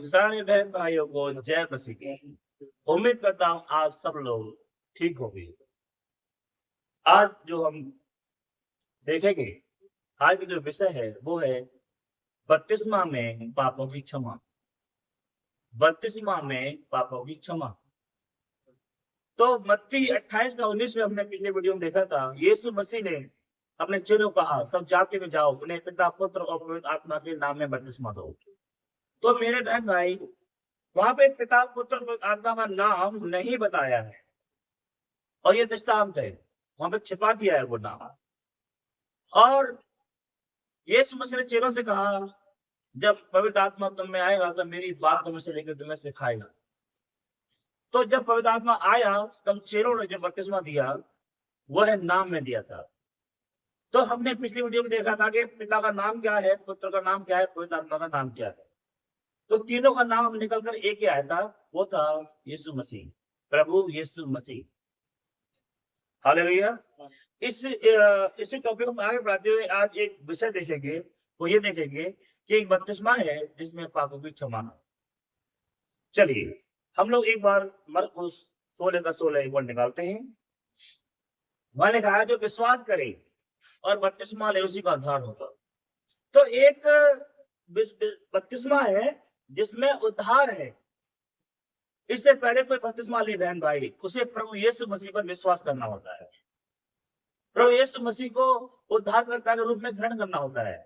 सारे बहन भाइयों को जय मसीह की। उम्मीद करता हूँ आप सब लोग ठीक होंगे। आज जो हम देखेंगे, आज का जो विषय है वो है बपतिस्मा में पापों की क्षमा। बपतिस्मा में पापों की क्षमा। तो मत्ती 28 का 19 में हमने पिछले वीडियो में देखा था, यीशु मसीह ने अपने चेलों को कहा, सब जाति में जाओ, उन्हें पिता पुत्र और पवित्र आत्मा के नाम में बपतिस्मा दो। तो मेरे बहन भाई, वहां पे पिता पुत्र पवित्र आत्मा का नाम नहीं बताया है और ये दृष्टांत है, वहां पे छिपा दिया है वो नाम। और यीशु मसीह ने चेलों से कहा, जब पवित्र आत्मा तुम में आएगा तो मेरी बात तुम्हें से लेकर तुम्हें सिखाएगा। तो जब पवित्र आत्मा आया तब चेलों ने जो बपतिस्मा दिया वह नाम में दिया था। तो हमने पिछली वीडियो में देखा था कि पिता का नाम क्या है, पुत्र का नाम क्या है, पवित्र आत्मा का नाम क्या है। तो तीनों का नाम निकलकर एक ही आया था, वो था यीशु मसीह, प्रभु यीशु मसीह। हालेलुया। इसी टॉपिक को आगे बढ़ाते हुए आज एक विषय देखेंगे, वो ये देखेंगे कि एक बपतिस्मा है जिसमें पापों की क्षमा है। चलिए हम लोग एक बार मरकुस 16 का 16 एक बार निकालते हैं। वहां लिखा है, जो विश्वास करे और बपतिस्मा ले उसी का उद्धार होगा। तो एक बपतिस्मा है जिसमें उद्धार है। इससे पहले कोई बपतिस्मा ले बहन भाई, उसे प्रभु यीशु मसीह पर विश्वास करना होता है। प्रभु यीशु मसीह को उद्धारकर्ता के रूप में ग्रहण करना होता है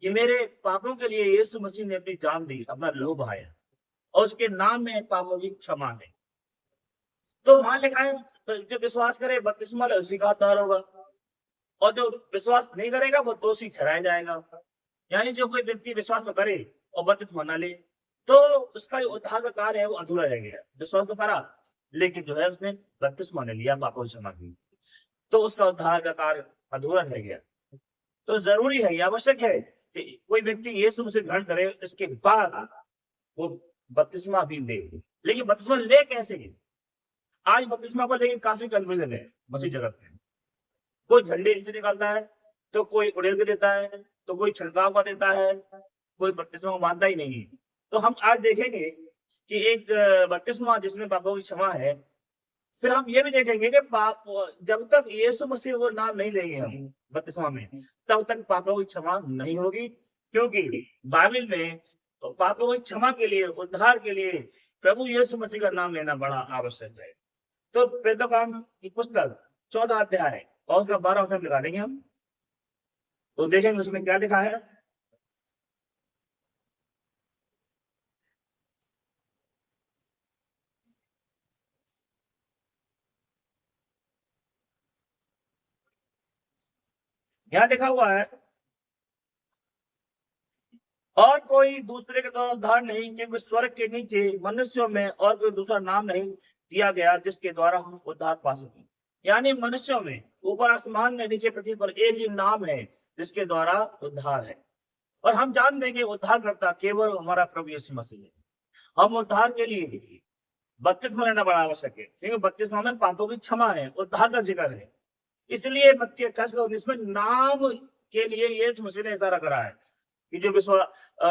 कि मेरे पापों के लिए यीशु मसीह ने अपनी जान दी, अपना लहू बहाया और उसके नाम में पापों की क्षमा है। तो वहां लिखा है, जो विश्वास करे बपतिस्मा ले उसी का उद्धार होगा और जो विश्वास नहीं करेगा वो दोषी ठहराया जाएगा। यानी जो कोई व्यक्ति विश्वास तो करे और बपतिस्मा न ले तो उसका जो उद्धार का कार्य है वो अधूरा रह गया। विश्वास तो करा लेकिन जो है उसने बपतिस्मा ने लिया, पापों की क्षमा की, तो उसका उद्धार का कार्य अधूरा रह गया। तो जरूरी है, आवश्यक है कि कोई व्यक्ति यीशु मसीह ग्रहण करे, इसके बाद वो बपतिस्मा भी ले। लेकिन बपतिस्मा ले कैसे? आज बपतिस्मा को लेकर काफी कंफ्यूजन है मसीह जगत में। कोई झंडे नीचे निकालता है, तो कोई उड़ेल के देता है, तो कोई छिड़काव का देता है, कोई बपतिस्मा को मानता ही नहीं। तो हम आज देखेंगे कि एक बपतिस्मा जिसमें पापों की क्षमा है। फिर हम ये भी देखेंगे कि पाप, जब तक यीशु मसीह को नाम नहीं लेंगे हम बपतिस्मा में, तब तक पापों की क्षमा नहीं होगी। क्योंकि बाइबल में तो पापों की क्षमा के लिए, उद्धार के लिए प्रभु यीशु मसीह का नाम लेना बड़ा आवश्यक है। तो प्रेरितों की पुस्तक 14 अध्याय है और उसका 12 वचन लगा देंगे हम, तो देखेंगे उसमें क्या लिखा है। यहाँ लिखा हुआ है, और कोई दूसरे के द्वारा उद्धार नहीं, क्योंकि स्वर्ग के नीचे मनुष्यों में और कोई दूसरा नाम नहीं दिया गया जिसके द्वारा हम उद्धार पा सकें। यानी मनुष्यों में, ऊपर आसमान में, नीचे पृथ्वी पर एक ही नाम है जिसके द्वारा उद्धार है। और हम जान देंगे उद्धार करता केवल हमारा प्रभु यीशु मसीह है। हम उद्धार के लिए बपतिस्मा लेना बड़ा आवश्यक है, क्योंकि बपतिस्मा में पापों की क्षमा है, उद्धार का जिक्र है। इसलिए मत्ती 28 का 19 में नाम के लिए यीशु मसीह ने इशारा करा है कि जो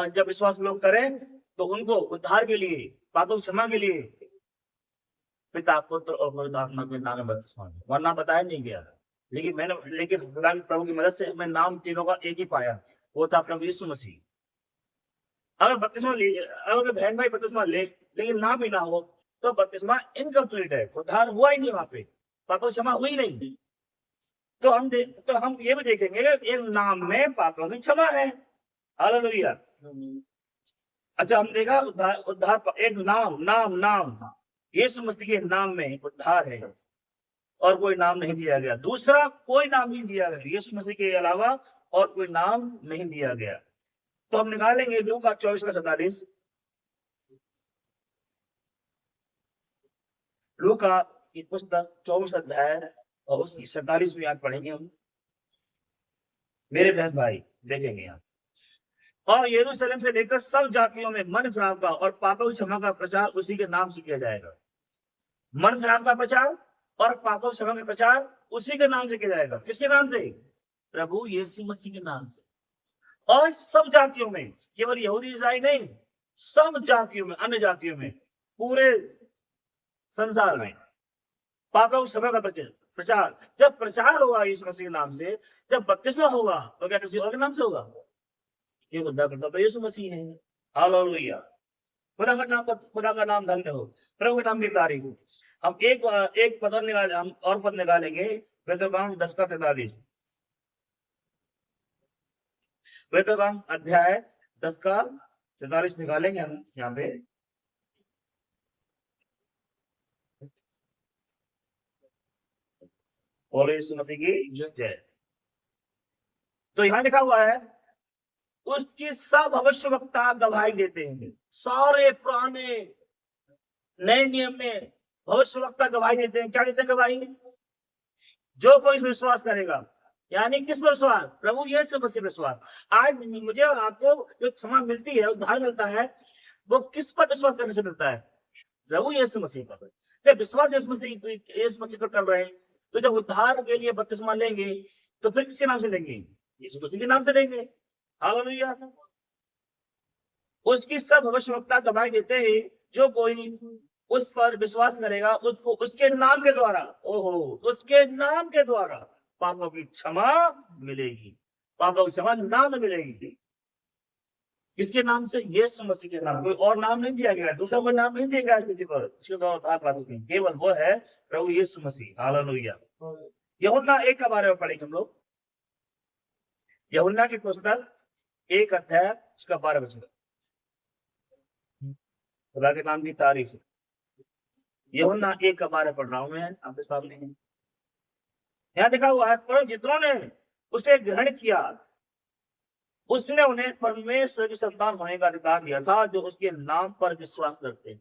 जब विश्वास लोग करें तो उनको उद्धार के लिए, पापों की क्षमा के लिए पिता पुत्र और पवित्र आत्मा के नाम में बपतिस्मा दो। वरना बताया नहीं गया। लेकिन खुदा के प्रभु की मदद से हमें नाम तीनों का एक ही पाया, वो था प्रभु यीशु मसीह। अगर बहन भाई बपतिस्मा ले लेकिन नाम ही ना हो तो बपतिस्मा इनकम्प्लीट है, उद्धार हुआ ही नहीं, वहां पे पापों की क्षमा हुई नहीं। तो हम ये भी देखेंगे कि एक नाम में पापों की क्षमा है। हालेलुया। अच्छा, हम देखा उद्धार एक नाम यीशु मसीह के नाम में उद्धार है और कोई नाम नहीं दिया गया, दूसरा कोई नाम नहीं दिया गया, यीशु मसीह के अलावा और कोई नाम नहीं दिया गया। तो हम निकालेंगे लूका 24 का 47, लूका की पुस्तक 24 अध्याय और उसकी 47वीं आयत पढ़ेंगे हम। मेरे बहन भाई देखेंगे यहाँ, और यरूशलेम से लेकर सब जातियों में मन फिराव का और पापों की क्षमा का प्रचार उसी के नाम से किया जाएगा। मन फिराव का प्रचार और पापों की क्षमा का प्रचार उसी के नाम से किया जाएगा। किसके नाम से? प्रभु यीशु मसीह के नाम से। और सब जातियों में, केवल यहूदी ईसाई नहीं, सब जातियों में, अन्य जातियों में, पूरे संसार में पापों की क्षमा का प्रचार। जब प्रचार होगा यीशु मसीह के नाम से, जब बपतिस्मा होगा, तो क्या किसी और के नाम से होगा? ये मुद्दा करता तो यीशु मसीह है। हालेलुया। खुदा का नाम धन्य हो, प्रभु के नाम की तारीफ हो। हम एक पद निकाले, हम और पद निकालेंगे, वेदोगाम 10 का 43। वेदोगाम अध्याय 10 का 43 निकालेंगे हम यहाँ पे। और यीशु मसीह की जय। तो यहाँ लिखा हुआ है, उसकी सब भविष्यवक्ता गवाही देते हैं। सारे पुराने नए नियम में भविष्यवक्ता गवाही देते हैं। क्या देते हैं गवाही? जो कोई विश्वास करेगा, यानी किस पर विश्वास? प्रभु यीशु मसीह पर विश्वास। आज मुझे और आपको जो क्षमा मिलती है, उद्धार मिलता है, वो किस पर विश्वास करने से मिलता है? प्रभु यीशु मसीह पर। जब विश्वास यीशु मसीह पर कर रहे हैं, तो जब उद्धार के लिए बपतिस्मा लेंगे, तो फिर किसके नाम से लेंगे? यीशु मसीह के नाम से लेंगे। हालेलुया। उसकी सब भविष्यवक्ता गवाही देते हैं, जो कोई उस पर विश्वास करेगा, उसको उसके नाम के द्वारा, ओहो, उसके नाम के द्वारा पापों की क्षमा मिलेगी। पापों की क्षमा नाम मिलेगी। किसके नाम से? यीशु मसीह के नाम। कोई और नाम नहीं दिया गया, दूसरा कोई नाम नहीं दिया गया किसी पर, इसके द्वारा उद्धार पा सकते हैं। केवल वो है प्रभु यीशु मसीह। हालेलुया। यूहन्ना 1 के बारे में पढ़ेंगे हम लोग। यूहन्ना की पुस्तक 1 अध्याय उसका 12 वचन। खुदा के नाम की तारीफ। यूहन्ना 1 का 12 पढ़ रहा हूं मैं आपके सामने। यहाँ लिखा हुआ है, पर जितनों ने उसे ग्रहण किया, उसने उन्हें परमेश्वर की संतान होने का अधिकार दिया था, जो उसके नाम पर विश्वास करते हैं।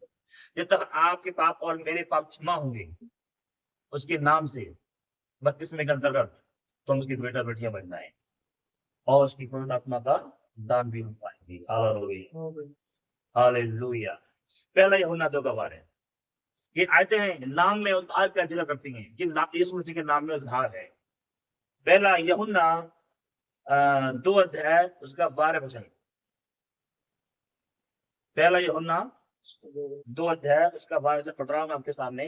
जब तक आपके पाप और मेरे पाप क्षमा होंगे उसके नाम से, बपतिस्मे के अंतर्गत, तो हम उसकी बेटा बेटियां बन जाए और उसकी पवित्र आत्मा का दान भी हो पाएंगे। हालेलुया। पहला यूहन्ना 2 का 12। ये आयतें हैं नाम में उद्धार का जिक्र करती हैं कि यीशु मसीह के नाम में उद्धार है। पहला यूहन्ना 2 अध्याय उसका 12 वचन। पहला यूहन्ना 2 अध्याय उसका 12 वचन पढ़ रहा हूं आपके सामने।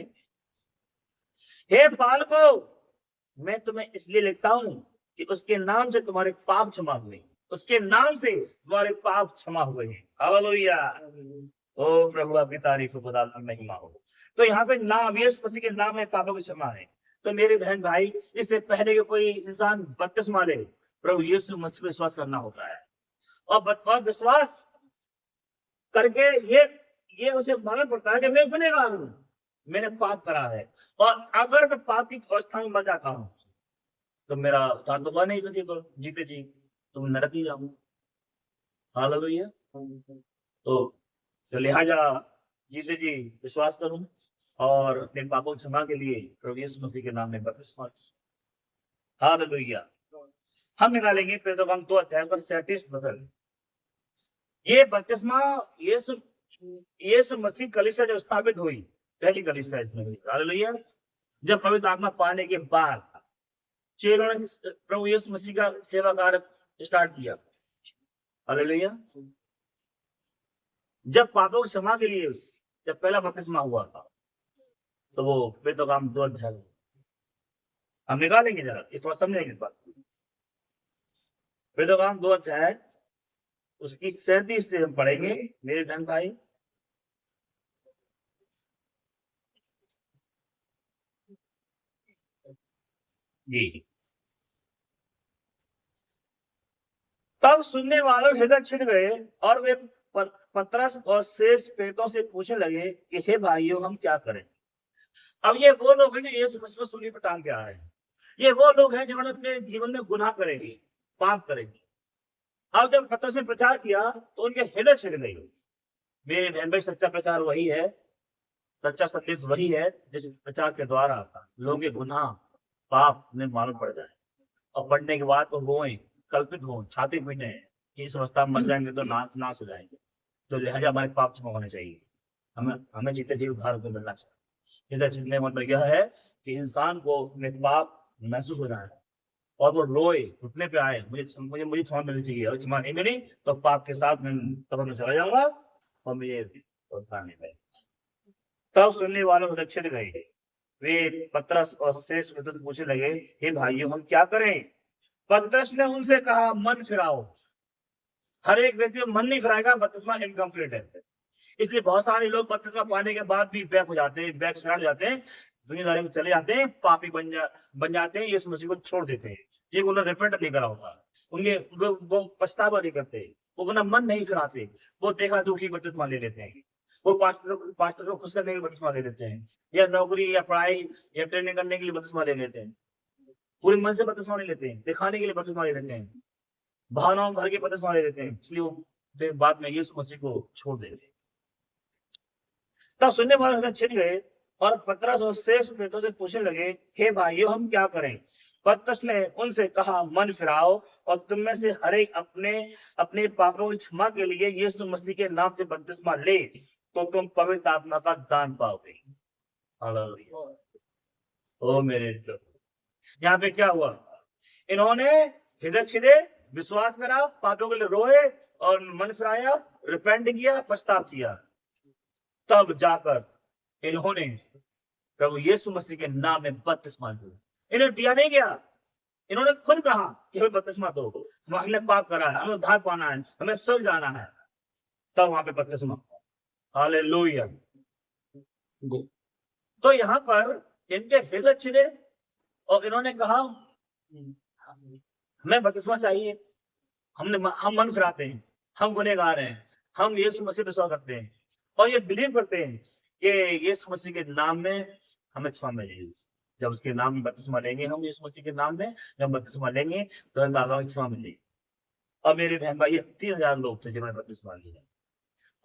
हे बालकों, मैं तुम्हें इसलिए लिखता हूं कि उसके नाम से तुम्हारे पाप क्षमा हुए। उसके नाम से तुम्हारे पाप क्षमा हुए हैं। हालेलुया। ओ प्रभु आपकी तारीफ हो, खुदा की महिमा हो। तो यहाँ पे नाम, यीशु मसीह के नाम में पापों की क्षमा है। तो मेरे बहन भाई, इससे पहले कि कोई इंसान बपतिस्मा ले, प्रभु यीशु मसीह पर विश्वास करना होता है। और विश्वास करके ये उसे मालूम पड़ता है कि मैं गुनहगार हूं, मैंने पाप करा है, और अगर मैं पाप की अवस्था में मर जाता हूं, तो मेरा उद्धार तो हुआ नहीं जीते जी, तो मैं नरक ही जाऊंगा। हालेलुया। तो लिहाजा जीते जी विश्वास करूं और अपने पापों की क्षमा के लिए प्रभु यीशु मसीह के नाम में बपतिस्मा। हालेलुया। हम निकालेंगे प्रेरितों 2 अध्याय का 37 वचन। ये बपतिस्मा यीशु मसीह कलीसिया जब स्थापित हुई, पहली कलीसिया इसमें, हालेलुया, जब पवित्र आत्मा पाने के बाद चेलों ने प्रभु यीशु मसीह का सेवा कार्य स्टार्ट किया। हालेलुया। जब पापों की क्षमा के लिए जब पहला बपतिस्मा हुआ था, तो वो प्रेरितों 2 अध्याय हम निकालेंगे, जरा ये थोड़ा समझेंगे इस बात। प्रेरितों 2 अध्याय उसकी 37 से हम पढ़ेंगे मेरे बहन भाई। जी। तब सुनने वालों हृदय छिड़ गए और वे पतरस और शेष प्रेरितों से पूछने लगे कि हे भाइयों, हम क्या करें? अब ये वो लोग हैं जो यीशु मसीह को सूली पर टांग के आए हैं। ये वो लोग हैं जिन्होंने अपने जीवन में गुनाह करेंगे, पाप करेंगे। अब जब पतरस ने प्रचार किया तो उनके हृदय छिड़ गए। मेरे बहन भाई, सच्चा प्रचार वही है, सच्चा संदेश वही है जिस प्रचार के द्वारा लोगों के गुनाह पाप में मालूम पड़ जाए, और पढ़ने के बाद वो रोएं, कल्पित हो, छाती पीटे कि इस अवस्था में मर जाएंगे तो नाश हो जाएंगे। तो लिहाजा हमारे पाप क्षमा होने चाहिए। हमें जीते जी उद्धार को मिलना चाहिए। हृदय छिड़ने का मतलब यह है कि इंसान को अपने पाप महसूस हो रहा है, और वो रोए, घुटने पे आए, मुझे क्षमा मिलनी चाहिए, और क्षमा नहीं मिली तो पाप के साथ मैं कब्र में चला जाऊंगा और मुझे उठाने में। तब सुनने वालों को दक्षिण गए, वे पतरस और शेष मित्र पूछने लगे, हे भाइयों हम क्या करें? पतरस ने उनसे कहा, मन फिराओ। हर एक व्यक्ति का मन नहीं फिराएगा, बपतिस्मा इनकम्प्लीट है। इसलिए बहुत सारे लोग बपतिस्मा पाने के बाद भी बैक हो जाते हैं, बैक स्टार्ट हो जाते हैं, दुनियादारी में चले जाते हैं, पापी बन जाते हैं, यीशु मसीह को छोड़ देते हैं। ये उन्होंने रिपेंट नहीं करा होता, उनके वो पछतावा नहीं करते, वो अपना मन नहीं फिराते, वो देखा दुखी बपतिस्मा ले लेते हैं, वो पास्टर को खुश करने के लिए बपतिस्मा ले लेते हैं, या नौकरी या पढ़ाई या ट्रेनिंग करने के लिए बपतिस्मा ले लेते हैं, पूरे मन से बपतिस्मा ले लेते हैं, दिखाने के लिए बपतिस्मा ले लेते हैं, भावनाओं भर के बपतिस्मा ले लेते हैं, इसलिए वो फिर बाद में यीशु मसीह को छोड़ देते हैं। तब सुनने वाले छिड़ गए और पतरस और शेष मित्रों से पूछने लगे, हे भाइयों हम क्या करें? पतरस ने उनसे कहा, मन फिराओ और तुम में से हर एक अपने अपने पापों की क्षमा के लिए यीशु मसीह के नाम से बपतिस्मा ले, तो तुम पवित्र आत्मा का दान पाओगे। हालेलुया। ओ मेरे प्रभु, यहाँ पे क्या हुआ? इन्होंने हृदय छिदे, विश्वास करा, पापों के लिए रोए और मन फिराया, रिपेंट किया, पछतावा किया, तब जाकर इन्होंने प्रभु यीशु मसीह के नाम में बपतिस्मा लिया। इन्हें दिया नहीं गया, इन्होंने खुद कहा कि हमें बपतिस्मा दो, हमने पाप करा है, हमें उद्धार पाना है, हमें स्वर्ग जाना है, तब वहां पे बपतिस्मा। हालेलुया। तो यहाँ पर इनके हृदय छिदे और इन्होंने कहा हमें बपतिस्मा चाहिए, हम मन फिराते हैं, हम गुनहगार हैं, हम यीशु मसीह पे विश्वास करते हैं और ये बिलीव करते हैं कि यीशु मसीह के नाम में हमें क्षमा मिलेगी। जब उसके नाम में बपतिस्मा लेंगे, हम यीशु मसीह के नाम में जब बपतिस्मा लेंगे तो हमें अल्लाह की क्षमा मिलेगी। और मेरे बहन भाई, 3000 लोग थे जिन्होंने बपतिस्मा लिया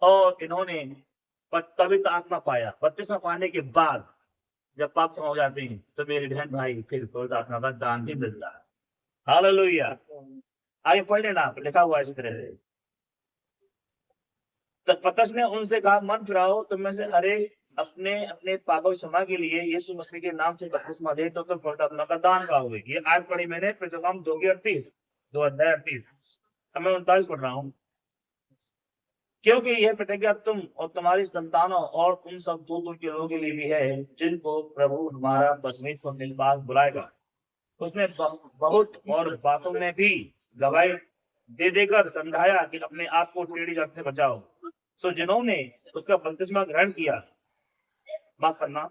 और इन्होंने पवित्र आत्मा पाया। बपतिस्मा पाने के बाद जब पाप क्षमा हो जाते हैं तो मेरे बहन भाई फिर पवित्र आत्मा का दान भी मिलता है। हालेलुया। आगे पढ़ लेना, लिखा हुआ इस तरह से, तब पतरस ने उनसे कहा, मन फिराओ, तुम में से हर एक अपने अपने पापों की क्षमा के लिए यीशु मसीह के नाम से बपतिस्मा ले, तो तुम पवित्र आत्मा का दान पाओगे। ये आज पढ़ी मैंने, फिर तो हम 2 अध्याय 38, अब मैं 39 पढ़ रहा हूँ। क्योंकि यह प्रतिज्ञा तुम और तुम्हारी संतानों और उन सब दूर के लोगों के लिए भी है, जिनको प्रभु हमारा परमेश्वर अपने पास बुलाएगा। उसने बहुत और बातों में भी गवाही दे देकर समझाया कि अपने आप को टेढ़ी जात से बचाओ। सो जिन्होंने उसका बपतिस्मा ग्रहण किया, माफ करना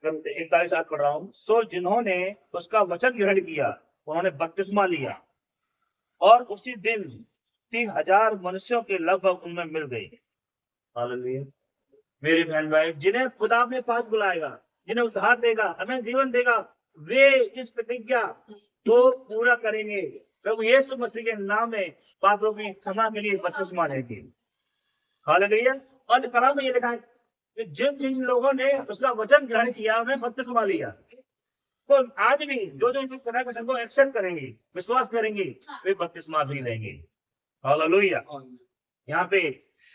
41 पढ़ रहा हूँ, सो जिन्होंने उसका वचन ग्रहण किया उन्होंने बपतिस्मा लिया और उसी दिन 3000 मनुष्यों के लगभग उनमें मिल गए। हालेलुया। मेरे बहन भाई, जिन्हें खुदा अपने पास बुलाएगा, जिन्हें उद्धार देगा, हमें जीवन देगा, वे इस प्रतिज्ञा को पूरा करेंगे। प्रभु यीशु मसीह के नाम में पापों की क्षमा के लिए बपतिस्मा लेंगे। हालेलुया। और कलाम में ये लिखा है कि जिन जिन लोगों ने उसका वचन ग्रहण किया उन्हें बपतिस्मा लिया, तो आज भी जो जो तरह वचन को एक्सेप्ट करेंगे, विश्वास करेंगे, वे बपतिस्मा भी लेंगे। हालेलुया। यहाँ पे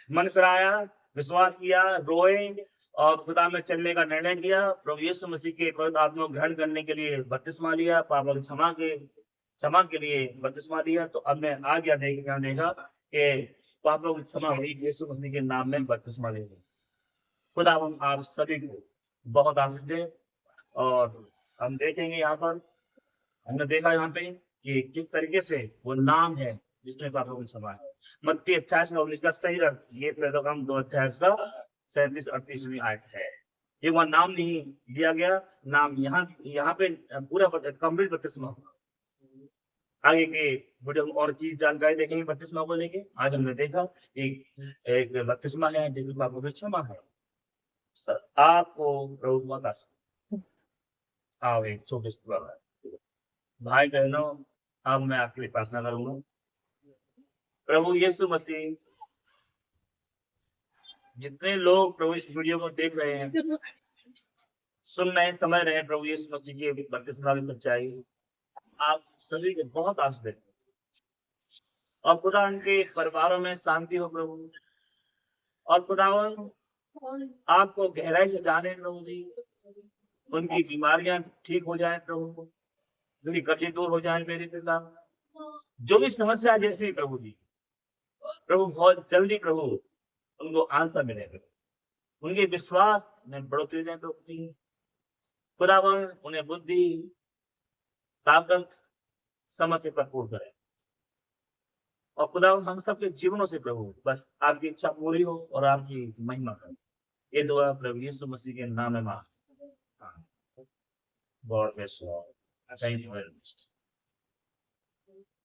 मन फिराया, विश्वास किया, रोए और खुदा में चलने का निर्णय किया, प्रभु यीशु मसीह के पवित्र आत्मा को ग्रहण करने के लिए बपतिस्मा लिया, पापों की क्षमा के लिए बपतिस्मा लिया। तो अब मैं आज्ञा देगा कि पापों की क्षमा हुई यीशु मसीह के नाम में बपतिस्मा लेंगे। खुदा हम आप सभी को बहुत आशीष दे। और हम देखेंगे यहाँ पर, हमने देखा यहाँ पे कि किस तरीके से वो नाम है जिसमें पापों की क्षमा है। मत्ती 28 का सही अर्थ ये पैगाम 2:28 का 37-38 आयत है। ये वह नाम नहीं दिया गया, नाम यहाँ पे पूरा कंप्लीट बपतिस्मा। आगे के वीडियो में और चीज जानकारी देखेंगे बपतिस्मा को लेके। आज हमने देखा एक बपतिस्मा है जिसमें पापों की क्षमा है। सर आपको प्रभु बता आओ एक छोटे से भाई बहनों, अब मैं आपके लिए प्रार्थना करूंगा। प्रभु यीशु मसीह, जितने लोग प्रभु इस वीडियो को देख रहे हैं, सुन रहे हैं, समझ रहे हैं प्रभु यीशु मसीह की बपतिस्मा की सच्चाई, आप सभी के बहुत आशीष दें और खुदा उनके परिवारों में शांति हो प्रभु। और खुदावन आपको गहराई से जाने प्रभु जी, उनकी बीमारियां ठीक हो जाए प्रभु, मेरी कर्जे दूर हो जाए मेरे पिता। जो भी समस्या है जैसे भी प्रभु जी, प्रभु बहुत जल्दी प्रभु उनको आंसर मिलेगा। उनके विश्वास में बढ़ोतरी दें प्रभु जी। खुदावन उन्हें बुद्धि, ताकत, समझ से भरपूर करें। और खुदावन हम सबके जीवनों से प्रभु बस आपकी इच्छा पूरी हो और आपकी महिमा करें। ये दुआ प्रभु यीशु मसीह के नाम में मांगते हैं। God bless you all. Thank you very much.